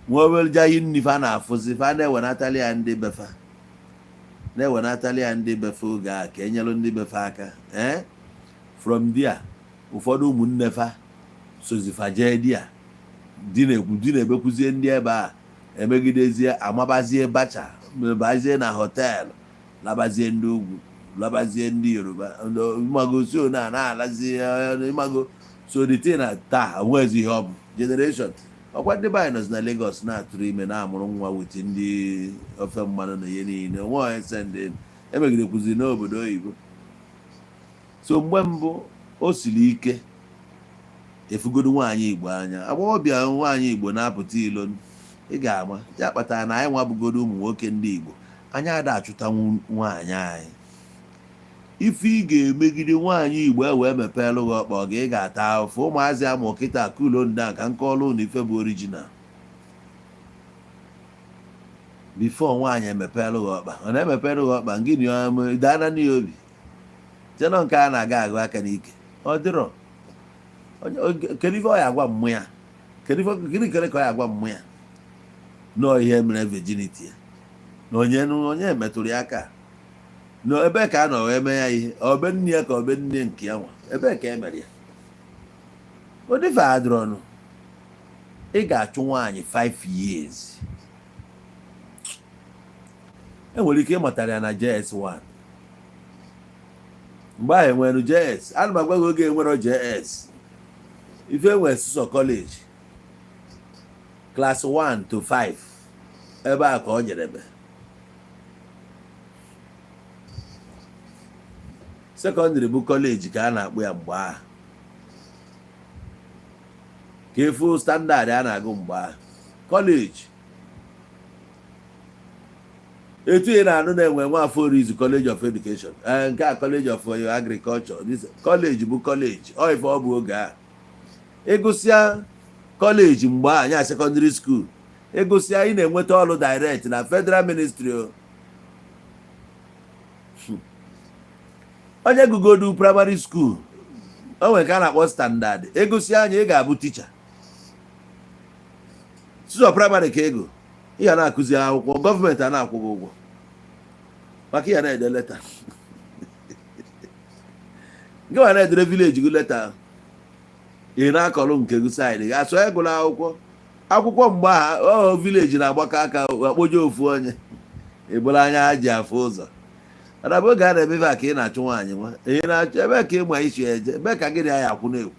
[SPEAKER 1] nwa obere jayi nnife a na-afụzi fa na-ewenatali ya ndị befa oge a ka enyelụ ndị befa aka from there ụfọdụ ụmụnne fa sozifa jee di na-ebekwuzie ndị ebe a emegidezie amabazie bacha bazie na họteelụ labazie ndị ugwu labazie ndị yoruba ịmago so na-alazi ịmago so the thing na taa nwezi ihe ọ bụ generation ọkwa ndị be anyị nọzi na Lagos na-atụrụ ime na-amụrụ nwa wit ndị ofe mmanụ na ihe niile onwe onye sendị emegidekwuzi n'obodo oyibo. So mgbe mbụ o siri ike efugodo nwaanyị Igbo anya agbọghọbịa nwaanyị Igbo na-apụta ilo ị ga-ama ya kpatara na anyị nwabugodo ụmụ nwoke ndị Igbo anyị ada achụta nwaanyị anyị ife ị ga-emegide nwaanyị Igbo wee mepeelụ gị ọkpa gị ị ga-ata afụfụ ụmụazị amụ kịta kulo ndị a ka nkọlụ na ife bụ original bifo nwaanyị emepeelụ gị ọkpa ọ na-emepelụ gị ọkpa gị daana n'ihe obi tenọ nke a na-aga agụ aka n'ike ọ dịrọ kedu ife ọ ya agwa mmụ ya gịnị kere ka ọ ya agwa mmụ ya nọọ ihe mere virginity ya na onye metụrụ ya aka na ebe ka a nọ wee mee ya ihe obe nne ya ka obe nne nke ya nwa ebe ka e mere ya odife adịrọnụ ị ga-achụ nwaanyị 5 years enwere ike ịmatara ya na JS1 mgbe ahụ enwere JS ana m agwa gị oge enwero JS ife enwere sụsọ kọleji class 1 to 5 ebe a ka ọ nyerebe sekọndịrị bụ kọleji ka a na-akpụ ya mgbe ahụ ka efu standaadị a na-agụ mgbe ahụ kọleji etu ị na-anụ na-enwe Nwafọ Orizu College of Education nke a College of Agriculture kọleji bụ kọleji ọ ife ọ bụ oge a ịgụsịa kọleji mgbe a nya sekọndịrị skuul ịgụsịa ị na-enweta ọrụ direct na Federal Ministry onye gụgodu praịmarị skuul o nwere ka a na-akpọ standaadị ịgụsịa anya ị ga-abụ ticha sụsọ praịmarị ka ego ị ga na-akụzi akwụkwọ gọọmenti a na-akwụ gị ụgwọ maka ya na-ede leta gị nwa na-edere vileji gị leta ị na-akọrọ nke gị saịdị ga-asọ egụla akwụkwọ mgbe aha vileji na-agbakọ aka akpoje ofu onye eburu anya ha ji afụ ụzọ mana bụ oge a na-emefe a ka ị na-achụ nwaanyị nwa ị na-achụ ebe ka ịma isi eje ebe ka gịnị anyị akwụ na-ekwu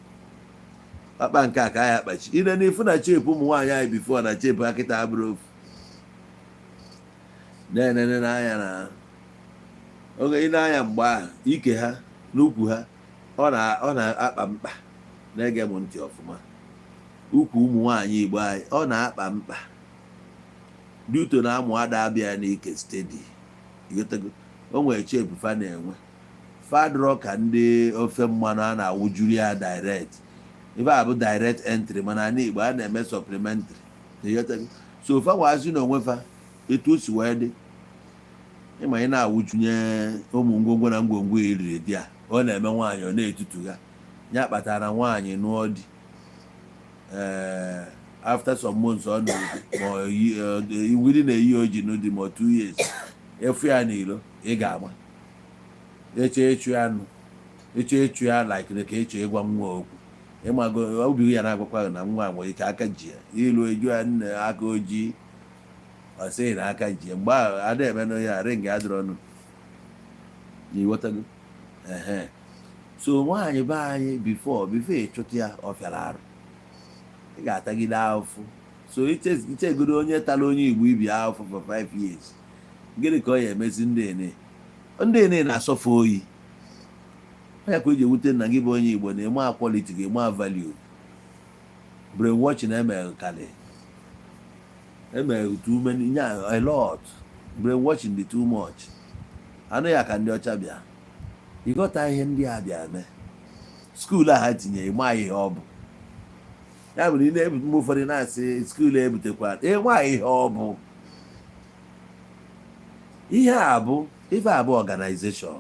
[SPEAKER 1] akpa nke a ka anyị akpachi ine n'ifu na chepu ụmụ nwaanyị anyị bifo na chepu akịta abụrụ ofu na-enene n'anya na oge ị na-anya mgbe ahụ ike ha n'ukwu ha ọ na-akpa mkpa na-ege m ntị ọfụma ukwu ụmụ nwaanyị Igbo anyị ọ na-akpa mkpa duto na amụ ada abịa n'ike stedi o nwere chepu fa na-enwe fadrọ ka ndị ofe mmanụ a na-awụjuru ya direct ife a bụ direct entry mana na Igbo a na-eme supplementary so fa wazi na onwe fa etu o si wee dị ịma ị na-awụjunye ụmụ ngwongwo na ngwongwo eriri dị a ọ na-eme nwaanyị ọ na-etutu ha ya kpatara nwaanyị nụọ di after some months ọ nọ ma iwiri na-eyi oji n'ụdị ma 2 years efu ya n'ilo ị ga-agba eche echu ya like ka eche ịgwa nwa okwu ịmago obi ya na-agwakwa na nwa nwere ike aka ji ya ilu eju ya nne aka ojii ọ sịghị na aka ji ya mgbe ahụ ada emenụ ya ring adịrọ ọnụ n'iwetago so nwaanyị be anyị bifo ịchụta ya ọ fịara arụ ị ga-atagide ahụfụ so ichegodo onye tara onye Igbo ibi ahụfụ for 5 years gịnị ka ọ ya emezi ndị ene na-asọfe oyi ya ka o ji ewute na gị bụ onye Igbo na-eme akwaliti ga-eme value brainwashing na-emeghekarị too many a lot brainwashing dị too much anụ ya ka ndị ọcha bịa ịghọta ihe ndị a bịa mee skuul a ha tinye ịma ihe ọ bụ ya mere ị na-ebute mgbe ụfọdụ na-asị skuul ebutekwa ịma ihe ọ bụ ihe a bụ organization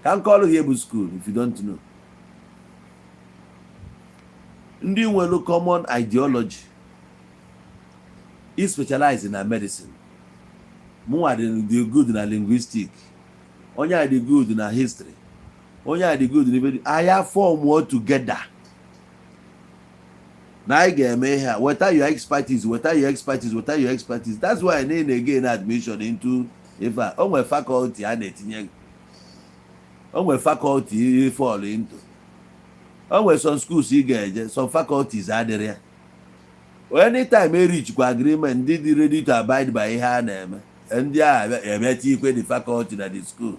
[SPEAKER 1] Can call you Igbo school if you don't know. Ndị nwere common ideology. He specializes in medicine. Mụnwa dị good na linguistic. Onye dị good na history. Onye dị good na aya form all together. Na anyị ga-eme ihe a, whether your expertise. That's why I need again admission into ife o nwere faculty a na-etinye. O nwere faculty fall into. O nwere some schools ị ga-eje, some faculties adịrị ya. Anytime e reach kwa agreement, ndị dị ready to abide by ihe a na-eme, ndị a emeta ikwe the faculty na the school.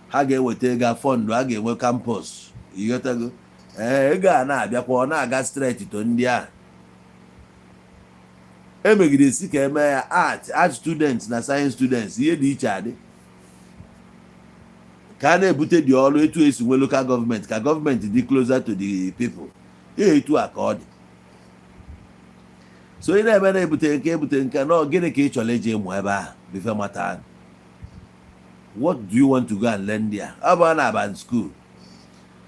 [SPEAKER 1] Ha ga-eweta ego fund, ha ga-enwe campus. Ịghọtago? Ego a na-abịakwa ọ na-aga straight to ndị a. Emegide si ka eme ya art students na science students, ihe dị iche adị. Ka a na-ebute dị ọrụ etu esi nwe local government, ka government dị closer to the people. Ihe etu a ka ọ dị. So ị na-eme na-ebute nke na gịnị ka ị chọrọ eji ịmụ ebe ahụ before mata. What do you want to go and learn there? Ọ bụ na aba school.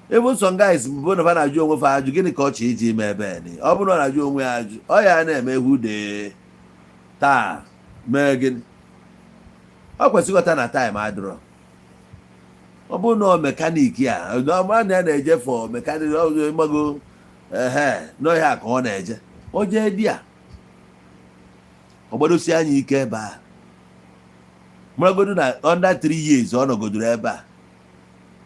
[SPEAKER 1] Even some guys bụ na na-ajụ onwe fa ajụ gịnị ka ọ chọrọ iji ime ebe ni. Ọ bụrụ na ọ na-ajụ onwe ya ajụ, ọ ya na-eme hude taa mee gịnị. Ọ kwesịrị ịghọta na time adịrọ. Ọ bụrụ na mekanik ya, ọ na na-eje for mekanik ịmago n'ọhịa ka ọ na-eje. O jee di a ọ gbadosi anya ike ebe a. Maragodu na under 3 years ọ nọgodoro ebe a.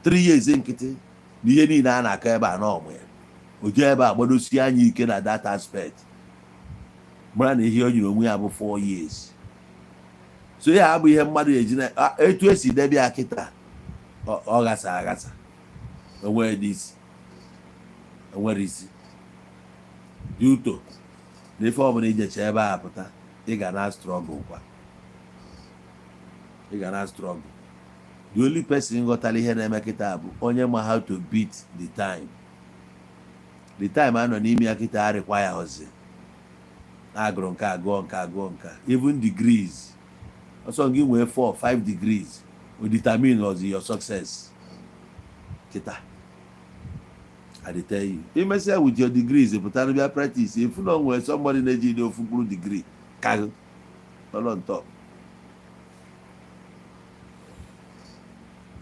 [SPEAKER 1] 3 years nkịtị na ihe niile a na-akọ ebe a n'ọmụ ya. O jee ebe a gbadosi anya ike na that aspect. Mara na ihe o nyere onwe ya bụ 4 years. So ya abụ ihe mmadụ eji na etu esi debe ya kịta ọ gasa agasa. Enwere isi. Duto na ife ọbụla ijecha ebe a pụta, ị ga na struggle kwa. The only person ghọtara ihe na-eme kịta bụ onye ma how to beat the time. The time a nọ n'ime ya kịta require hozi. Agụrụ nke agụọ nka. Even degrees. Ọsọ gị nwee 4-5 degrees will determine your success. Kịta. I tell you, you mess with your degrees, you put on your practice. If you know where somebody needs you full degree, all on top.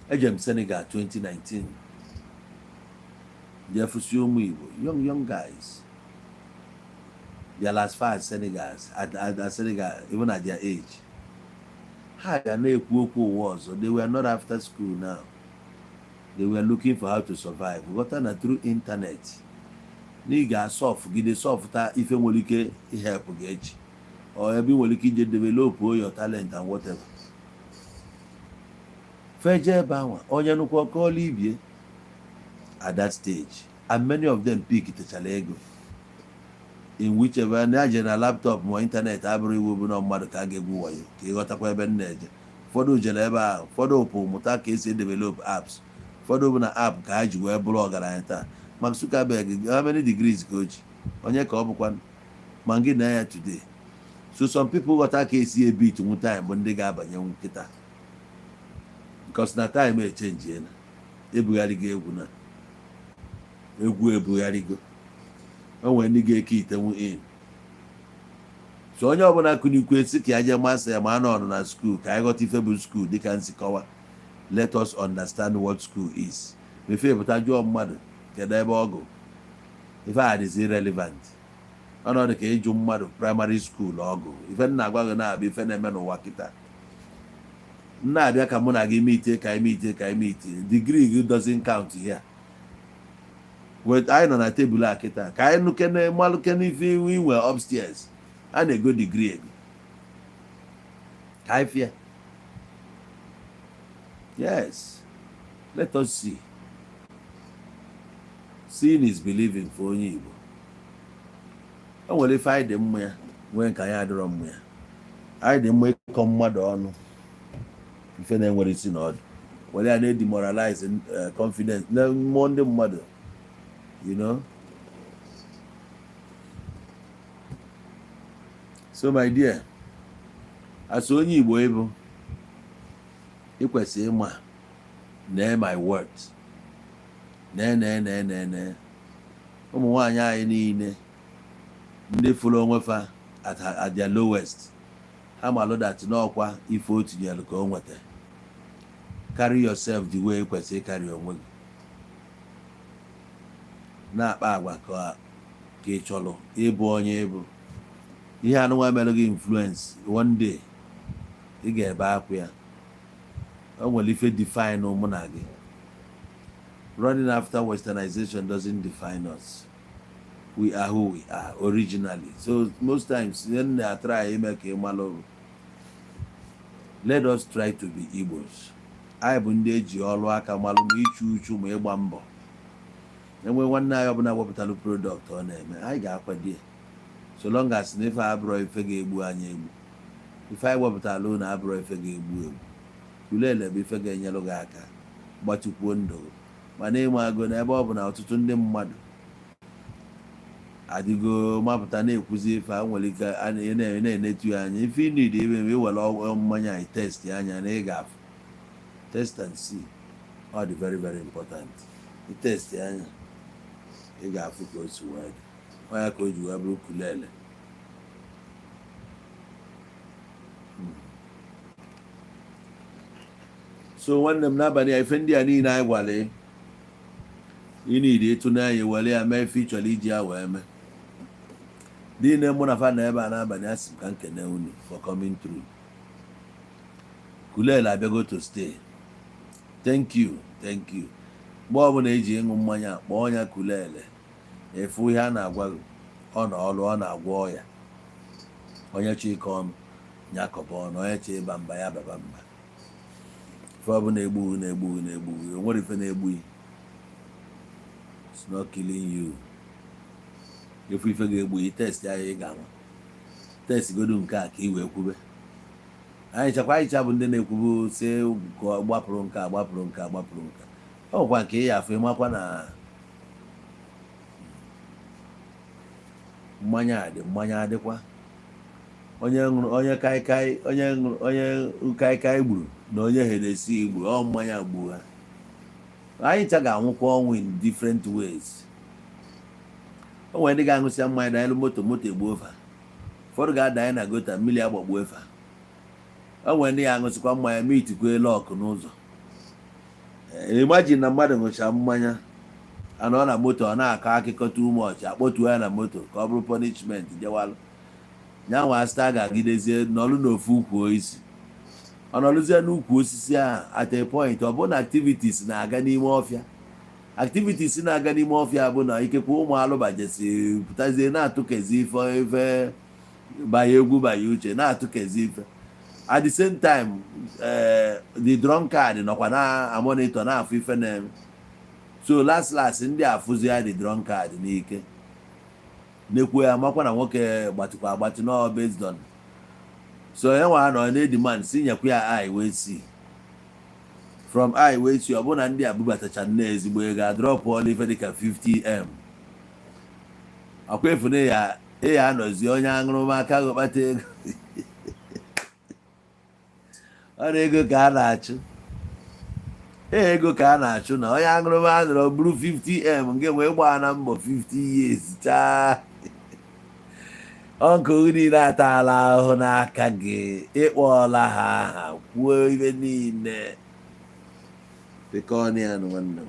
[SPEAKER 1] Ejem Senegal 2019. They are young guys. They are as far as Senegals at Senegal, even at their age. How they were not after school now. They were looking for how to survive. We got on through internet. Nigga soft, get the soft if you want to help get, or every want to develop your talent and whatever. Feje Bawa, Onyanuko call Libye at that stage, and many of them pick it to Chalego. In whichever general laptop, more internet, every woman on Madaka gave away. He got a weapon edge. For those Geneva, for those who Mutaki develop apps. Fọdụ na app ka ha ji wee bụrụ ọgaranya. Mark Zuckerberg, how many degrees coach? Onye ka ọ bụkwa ma gị na ya today. So some people got aka esi beat one time bụ ndị ga-abanye nkịta. Because na time change na. Ebugharịgo egwu na. Egwu ebugharịgo. O nwere ndị ga-eke itenwu in. So onye ọbụla kunikwe si ka aje masị ya ma anọ na school ka anyị ghọta ife bụ school dịka nsi kọwa. Let us understand what school is. Before but I do mmadụ kedu ebe ọ gụ. Ife a is irrelevant. Ọnọdụ ka ịjụ mmadụ primary school ọgụ. Ife nna agwa gị na-abịa ife na-eme n'ụwa kịta. Nna abịa ka mụ na gị meet. Degree gị doesn't count here. Wet anyị nọ na tebụl a kịta ka anyị nukene malụ kene ife inwe upstairs. A na-ego degree ego. Ka anyị fịa. Yes, let us see. Seeing is believing for onye Igbo. O nwere ife anyị dị mma ya, nwee nke anyị adịrọ mma ya. Anyị dị mma ịkọ mmadụ ọnụ. Ife na-enwere isi n'ọdụ. Were ya na-demoralize confidence na mmụọ ndị mmadụ. You know? So my dear, as onye Igbo ịbụ, ị kwesịrị ịma nee my words nee ụmụ nwaanyị anyị niile ndị fụrụ onwe fa at their lowest ha malụ that n'ọkwa ife o tinyere ka o nweta. Carry yourself the way kwesịrị ịkarị onwe gị, na-akpa agwa ka ị chọrọ ịbụ onye ịbụ. Ihe anụnwa mere gị influence, one day ị ga-ebe akwa ya. O nwere ife define mụ na gị. Running after westernization doesn't define us. We are who we are originally. So most times when I try make a malo, let us try to be Igbos. I bụ ndị eji ọrụ aka malụ ma ichu uchu ma ịgba mbọ. Enwe nwanne anyị ọbụla wepụtalụ product ọ na-eme, anyị ga-akwado ya. So long as na ife abụrọ ife ga-egbu anyị egbu. Ife anyị wepụtalụ na abụrọ ife ga-egbu egbu. Kulele bụ ife ga-enyelụ gị aka gbatukwuo ndụ. Mana ịma agụ na ebe ọ bụ na ọtụtụ ndị mmadụ adịgo mapụta na-ekwuzi ife a nwere ike na-enetu ya anya. Ife ị need ebe iwere mmanya anyị test anya na ị ga-afụ. Test and see. All the very, very important. You test anya ị ga-afụ ka o si wee dị. Onye ka o ji wee bụrụ kulele. So nwanne m n'abalị a ife ndị a niile anyị gwara ị niile ịtụnanya were ya mee ife ị chọrọ iji ya wee mee. Niile mụ na fa na ebe a n'abalị a sị m ka nkene unu for coming through. Kulele abịago to stay. Thank you. Mgbe ọbụla eji ịṅụ mmanya kpọọ ya kulele, efu ihe a na-agwa gị, ọ na ọrụ ọ na-agwọ ya. Onye chọ ike ọnụ nyakọba ọnụ, onye chọ ịba mba ya baba mba. Ife ọbụla na-egbu o nwere ife na-egbu ya. It's not killing you. Ife ga-egbu ya test ya ị ga-ama. Test godu nke a ka ị wee kwube. Anyị bụ ndị na-ekwubu si gbapụrụ nke. Ọ bụkwa nke ị ya afọ ịmakwa na mmanya adịkwa. Onye kaikai gburu na onye Hennessy gburu, ọ mmanya gbuo ha. Anyị ga-anwụkwa ọnwụ in different ways. O nwere ndị ga-aṅụsịa mmanya danyelụ moto egbuo fa. Ụfọdụ ga-adanye na gota mmiri agbagbuo efa. O nwere ndị ga-aṅụsịkwa mmanya ma itikwe lọkụ n'ụzọ. Imagine na mmadụ ṅụcha mmanya anọ na moto ọ na-akọ akụkọ too much, akpọtuo ya na moto ka ọ bụrụ punishment jewalụ. Nyanwa asta ga-agidezie n'ọlụ n'ofu ukwu osisi. Ọ nọlụzie n'ukwu osisi a at a point ọ bụ na activities na-aga n'ime ọfịa. Activities na-aga n'ime ọfịa bụ na ikekwe ụmụ alụbajesi pụtazie na-atụkezi ife banye egwu banye uche na-atụkezi ife. At the same time the drunkard nọkwa na-amonitor na-afụ ife na-eme. So last ndị afụzi ya the drunkard n'ike. Nekwu ya makwa na nwoke gbatịkwa agbatị n'ọ based on. So ya nwa nọ na-edemand si nyekwa ya eye wee see. From eye wee see ọ bụ na ndị abụbatacha nne ezigbo ego adrọpụ ọla ife dịka 50M. Ọkwa efune ya anọzi onye aṅụrụma aka ghọkpata ego. Ọ na ego ka a na-achụ. Ego ka a na-achụ na onye aṅụrụma a nọrọ bụrụ 50M nke wee gbaa na mbọ 50 years chaa. Ọnkụ niile ataala ahụhụ n'aka gị, ịkpọọla ha aha kwuo ibe niile. Pekọnia nwanne m.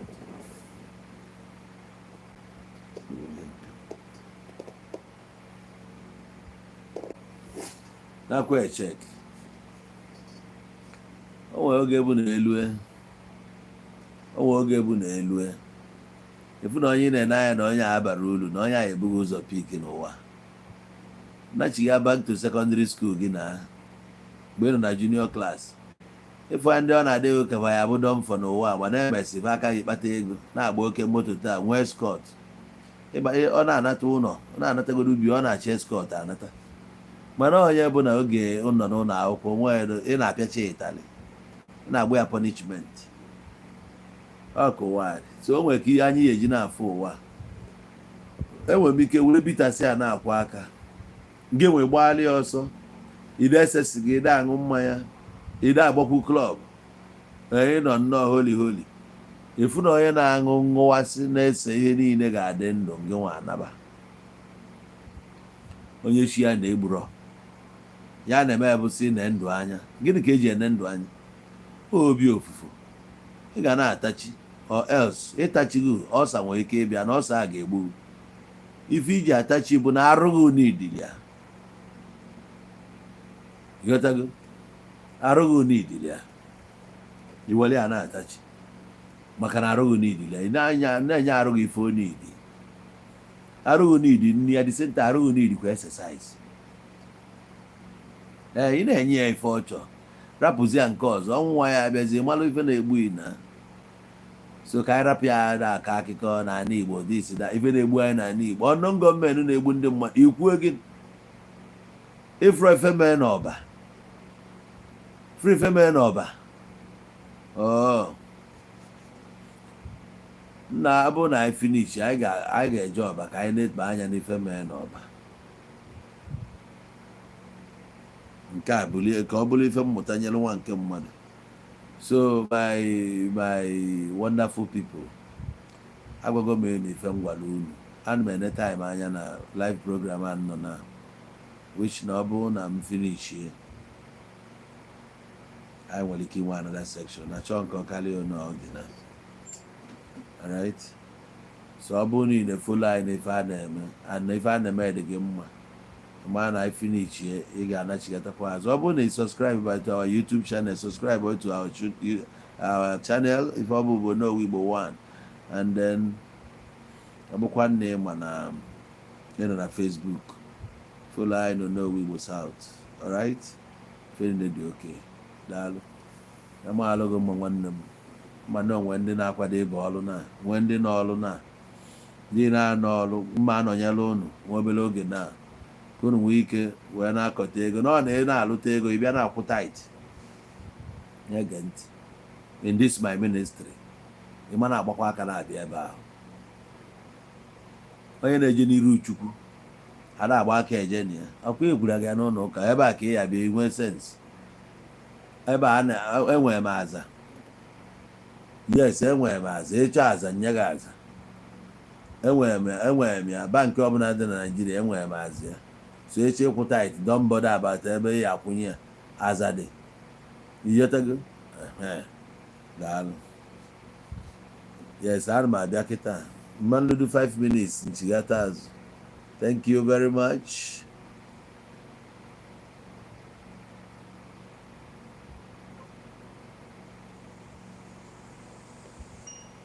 [SPEAKER 1] Nakwa echek. O nwere oge bụ na elue. Efu na onye na-ene anya na onye a bara uru na onye a ebughị ụzọ pik n'ụwa. Nachiga back to secondary school gị na mgbe nọ na junior class. Ife ndị ọ na-adịghị ụka ya bụ dọmfọ n'ụwa agba na-emesife aka gị kpata ego na-agba oke moto taa nwee skọt. Ọ na-anata ụlọ, ọ na-anatagodo ubi, ọ na-achọ eskọt anata. Mana onye bụ na oge nọ n'ụlọ akwụkwọ nwere ị na-apịacha ịtalị, ị na-agba ya punishment. Ọ ka ụwa so o nwere ka ihe anyị eji na-afụ ụwa. Enwere m ike were bitasị a na-akwa aka gị nwee gbaalị ọsọ ide esesi gị ide aṅụ mmanya ide agbakwu klọb onye nọ nnọọ holi efu na onye na-aṅụ ṅụwasị na-ese ihe niile ga-adị ndụ gị nwa anaba onye chi ya na-egburo ya na-eme bụsị na ndụ anya gịnị ka eji ene ndụ anya obi ofufo ị ga na-atachi or else ịtachighị ọsa nwere ike ịbịa na ọsa a ga-egbu ife iji atachi bụ na arụghị n'idili ya ịghọtago arụghị n'idili ya iwere ya na-atachi maka na arụghị n'idili ya ị na-enye arụghị ife onidi arụghị n'idi nri ya disenta arụghị n'idi kwa exercise ị na-enye ya ife ọchọ rapụzi ya nke ọzọ ọnwụnwa ya abịazie malụ ife na-egbu na so ka anyị rapụ ya na-aka akụkọ n'ala Igbo disi na ife na-egbu anyị n'ala Igbo ọnụ gọọmenti na-egbu ndị mmadụ ikwuo gị ifuru efe mee n'ọba furu ife mee n'ọba nna abụ na anyị finish anyị ga-eje ọba ka anyị na-ekpe anya n'ife mee n'ọba nke a ka ọ bụrụ ife mmụta nyere nwa nke mmadụ. So my wonderful people, agwago m enu ife m gwara unu ana m ene time anya na live program a nọ na which na ọ bụrụ na m finish anyị nwere ike inwe another section na chọọ nke ọkarịa onu ọdịna. Alright, so ọ bụrụ na ị na-efolo anyị n'ife a na-eme and ife a na-eme dị gị mma ma na finish ị ga-anachigatakwa azụ. Ọ bụrụ na ị subscribe to our YouTube channel, subscribe to our channel ife ọ bụ Onowu Igbo 1 and then ọ bụkwa nne ma na ị nọ na Facebook follow anyị Onowu Igbo South. Alright, fene dị okay, daalụ. Amalụgo mma nwanne m mana onwe ndị na-akwado ịba ọrụ na nwee ndị n'ọrụ na ndị na-anọ ọrụ mma anọnyere unu nwa obere oge na ka unu nwee ike wee na-akọta ego na ọ na-alụta ego ị bịa na-akwụ tait nye ntị in this my ministry ị ma na-agbakwa aka na-abịa ebe ahụ. Onye na-eje n'iru Chukwu a na-agba aka eje na ya ọkwa egwura gị n'ụlọ ụka ebe a ka ị ya bịa nwee sensị ebe a enwere m aza yes enwere m aza ịchọ aza nye gị aza enwere m ya bankị ọbụla dị na Naịjirịa enwere m aza ya so echi ịkwụ tait don bother about ebe ị akwụnye ya aza dị iyotago daalụ. Yes, ana m abịa kịta mmanụ 5 minutes nchigata azụ. Thank you very much.